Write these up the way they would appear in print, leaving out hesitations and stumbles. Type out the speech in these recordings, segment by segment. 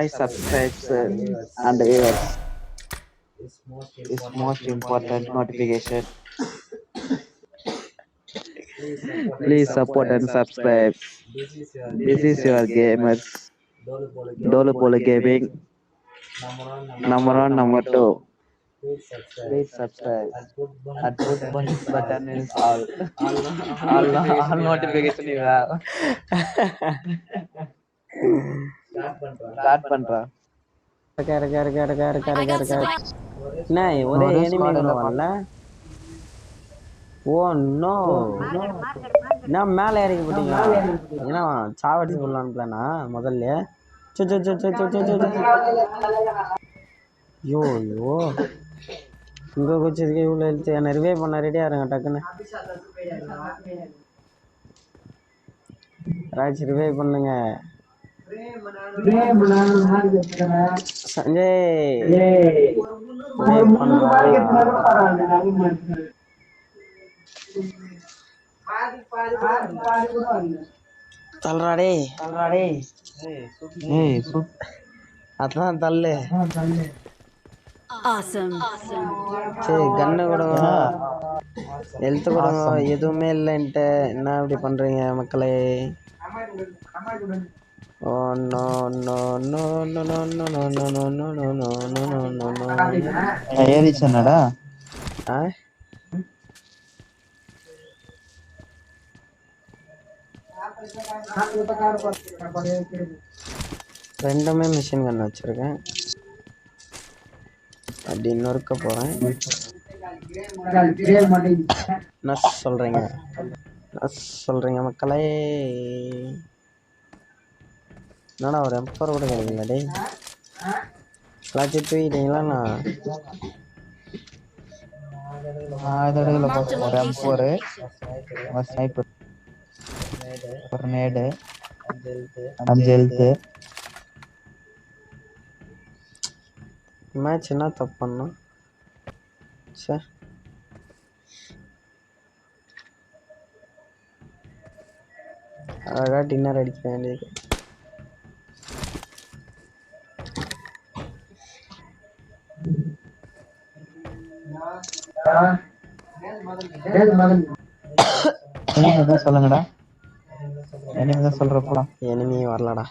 I subscribes and viewers is most important notification. Please support and subscribe. This is your gamers. Dolo Polo Gaming. Number one, number two. Please subscribe. At good button is all. All notification you have. Start பண்றா. என்ன ஒரே ஒரு enemy squad கூட எல்லாம் வரல. Oh no, என்ன மேலே இறக்கி போட்டீங்களா? ஏன்னா சாவடிச்சு போடலான்னு பிளானா முதல்ல. யோ யோ இங்கே குச்சிதுக்கு இவ்வளோ எழுத்து என்ன ரிவே பண்ண ரெடியாக இருங்க டக்குன்னு. ராஜ் ரிவே பண்ணுங்க. சஞ்சய் ரிவே பண்றா. தள்ளுறாடே அதான் தள்ளு. சரி கண்ணு கொடுங்க, ஹெல்த்து கொடுங்க. எதுவுமே இல்லைன்ட்டு என்ன இப்படி பண்ணுறீங்க மக்களே? Oh no no no no no no no no no no no no no no no. ஏறிச்சனடா. ஆ ரெண்டுமே மிஷின் கன் வச்சுருக்கேன். அப்படி நொறுக்க போகிறேன். நஸ் சொல்கிறீங்க மக்களே. என்னடா ஒரு எம்பர் கூட கிடைக்கல டே. எல்லாத்தையும் தூக்கிட்டீங்களா? ஒரு M4 ஸ்னைப்பர், ஒரு நேடு, 5 ஹெல்த். மேட்ச் என்ன தப்பு பண்ணோம்? சே அழகாக டின்னர் அடிக்க வேண்டியது. சொல்லுங்கடா. இனிமேதான் சொல்றப்போ எனிமி வரலடா.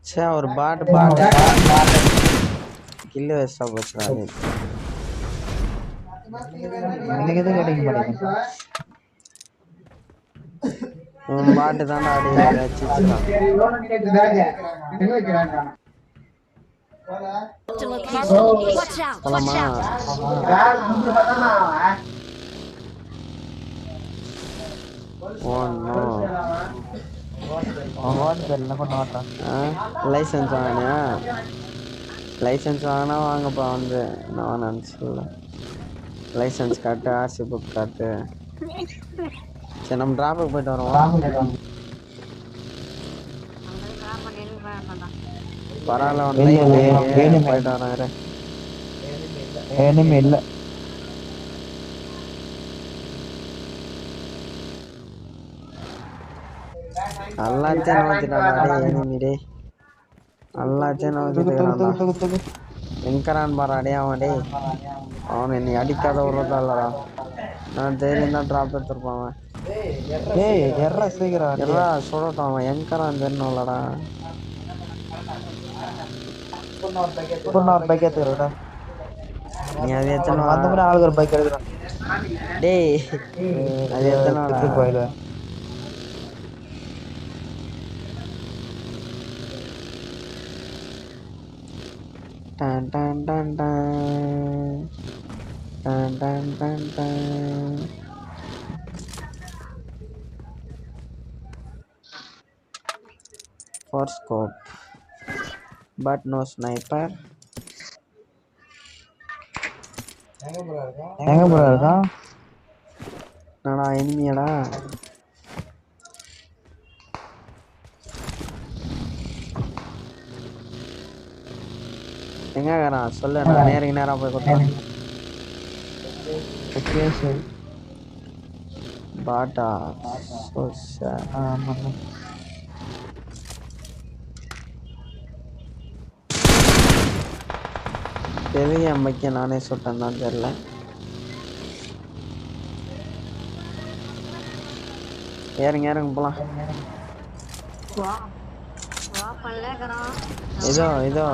சே ஒரு பாட்டு கில்லு வேஸ்டா போச்சுடா. எனக்கு எதுவும் கிடைக்க மாட்டேங்குது. உன் பாட்டு தான்டா அடிச்சிச்சுடா. போலாமா? லைசன்ஸ் வாங்கினியா? லைசன்ஸ் வாங்கினா வாங்கப்பா. வந்து நான் நினச்சிடல. லைசன்ஸ் காட்டு, ஆர்சி புக் காட்டு. சரி நம்ம டிராப்புக்கு போயிட்டு வரோம். பரவாயில்ல போயிட்டு வரேன். எனிமே இல்லை. எல்லாத்தையும் நோத்திட்டான்டா எனிமிடே. எல்லாத்தையும் நோத்திட்டு எங்கரான் பாரு அடையா அவன். டே அவனை நீ அடிக்காத விடுறதா இல்லடா. நான் தைரியம் தான் ட்ராப் எடுத்துருப்பான். எறா சொல்லட்டும். அவன் எங்கரான் தெரியணும்லடா. நீ அது எத்தனை ஆளுக்கு ஒரு பைக் எடுக்கிறான். டேய் அது எத்தனை போயிடுவேன். டான் டான் டான் டான் டான் டான் டான் டான். For scope but no sniper. எங்க ப்ரோ இருக்கான்? என்னடா எனிமியாடா? எங்கேறான் சொல்லு, நான் நேருக்கு நேராக போய் கொடுத்துறேன். ஓகே சரி. பாட்டா சார். ஆமாண்ணா. எதுக்கு என் பைக்கை நானே சுட்டேன் தான் தெரியல. ஏறுங்க ஏறுங்க போலாம். இதோ இதோ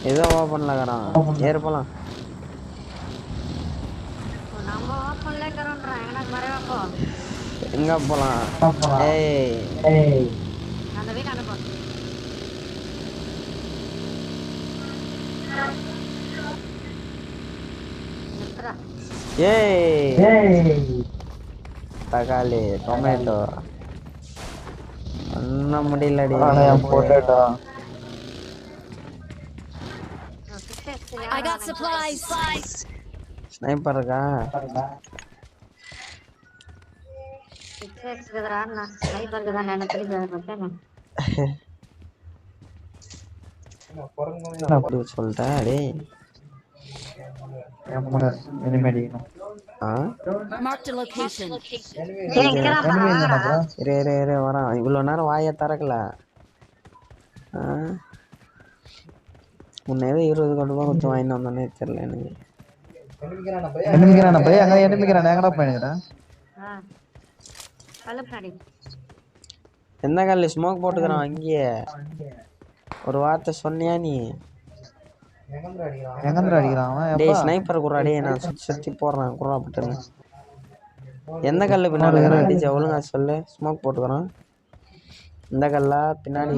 ஏதோ ஓப்பன்ல இருக்கிறான். ஏறு போலாம். எங்க போலாம்? ஏய் ஏய் தக்காளி டொமேட்டோ ஒன்ன முடியலடி. Photo I got supplies. Sniper இருக்கா? அப்படி சொல்லிட்டேன் டேய். Marked a location. வரான். இவ்வளோ நேரம் வாயை திறக்கல. முன்னே 20 கோடி ரூபா கொடுத்து வாங்கிட்டு வந்தோன்னே தெரியல எனக்கு. எந்த கல்லு ஸ்மோக் போட்டுக்கிறான் அங்கேயே? ஒரு வார்த்தை சொன்னியா நீ? டேய் ஸ்னைப்பர் குறாடே, நான் சுத்தி போடுறேன் குறா பட்டுன்னு. எந்த கல்லு பின்னாடி அடிச்ச ஒழுங்கா சொல்லு. ஸ்மோக் போட்டுக்கிறான். இந்த கல்லா பின்னாடி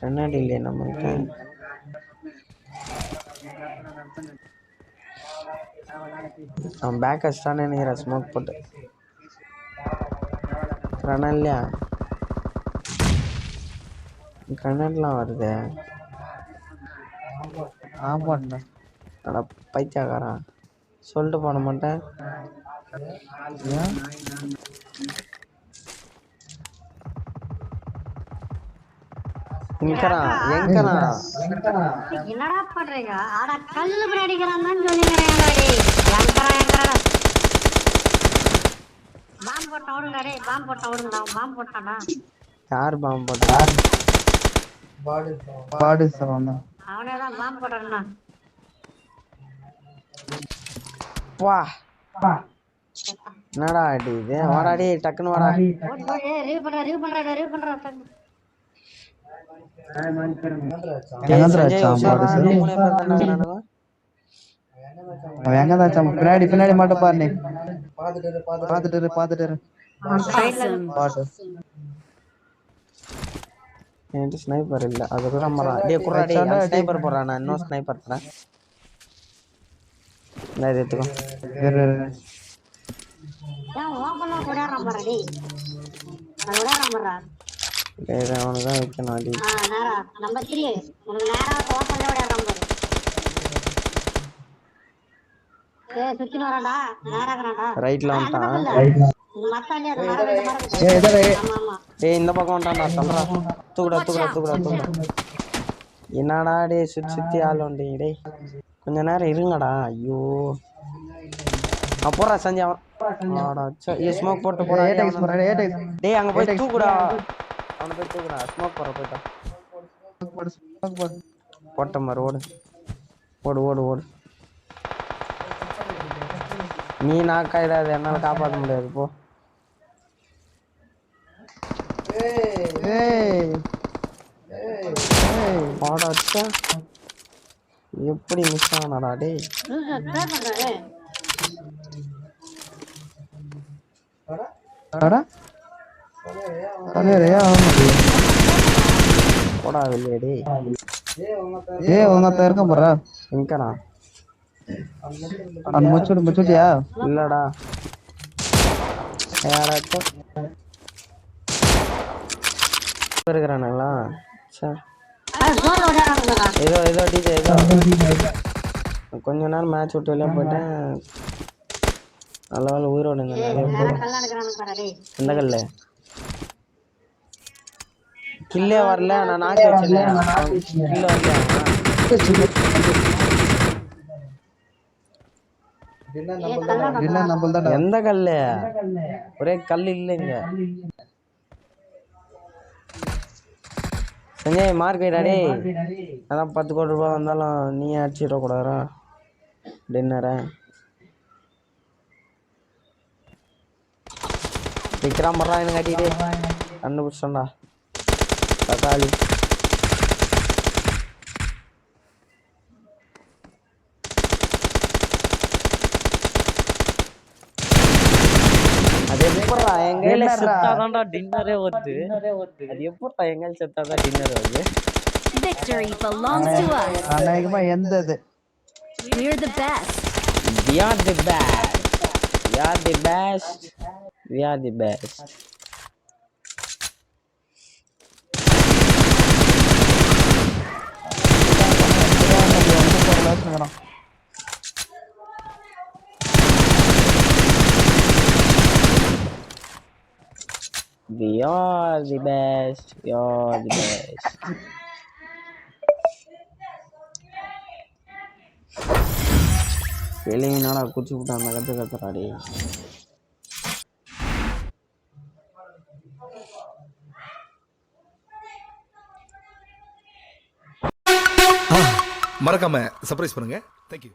பின்னாடி இல்லையே நம்மகிட்ட. அவன் பேக் அடிச்சிட்டான்னு நினைக்கிறேன் ஸ்மோக் போட்டு. இல்லையா கிரனேட்லாம் வருது. அட பைத்தியக்காரா, சொல்லிட்டு போன மாட்டேன். என்னடா பண்றீங்க? அட கல்லு பிராடிக்கிறான்னு சொல்லிக்கிறேன். பாம்பு போட்ட ஓடுங்கடா டேய், பாம்பு போட்ட ஓடுங்கடா. பாம்பு போட்டானா? யார் பாம்பு போட்டா? பாடு சரவணா. அவனே தான் பாம்பு போட்டானா? வா என்னடா அடி இது? வாடா டேய் டக்குன்னு வாடா. ரிவ் பண்றா. பின்னாடி மட்டும் பாரு. பாத்துட்டு என்கிட்ட ஸ்னைப்பர் இல்ல. அது கூட ஸ்னைப்பர் போடுறான். நான் இன்னும் ஸ்னைப்பர் தரேன். எடுத்துக்கோ. அவனுதான் வைக்கணும் அடி. ரைட்ல வந்துட்டான். ஏய் இந்த பக்கம் வந்துட்டான்டா. தள்ளுறா. தூக்குடா. என்னடா டே சுத்தி ஆள் வந்தீங்க டேய். கொஞ்ச நேரம் இருங்கடா. ஐயோ போடுறா சஞ்சய். அவன் ஸ்மோக் போட்டு போடா. டேய் அங்க போய் தூக்குடா. அவனை போய் தூக்குடா. ஸ்மோக் போடுற போயிட்டான். போட்ட மாதிரி ஓடு. நீ நாக்காயிடாது, என்னால காப்பாற்ற முடியாது போ. எப்படி மிஸ் ஆனாடா டேய்? போடா வெளியே டேய். இருக்க போற எங்கடா? முச்சுட்டியா? இல்லடா. யாராச்சும் இருக்கிறானுங்களா? ஏதோ டிஜே கொஞ்ச நேரம் மேட்ச் விட்டு வெளியே போயிட்டேன். நல்ல வேலை உயிரோடு. இந்த கல்லு கில்லே வரல, நான் நாக்கு வச்சனே. கில்ல வரல. எந்த கல்லு? ஒரே கல் இல்லைங்க. சஞ்சய் மார்க் வைடாடே. அதான் 10 கோடி ரூபாய் வந்தாலும் நீ அடிச்சிடக்கூடாதா டின்னரை? விக்ராம் பண்றான் எனக்கு அடிக்கிட்டே. கண்டுபிடிச்சோண்டா தக்காளி. அது எப்படா என் கையில செத்தாதான்டா டின்னரே வருது. அது எப்படா என் கையில செத்தாதான் டின்னர் வருது? Victory belongs to us. அநேகமா எந்தது? We're the best. We are the best. We are the best. We are the best. We are the best. We are the best. வெளியினாடா குச்சி விட்டு அந்த கத்துறாடி. மறக்காம சர்ப்ரைஸ் பண்ணுங்க. தேங்க்யூ.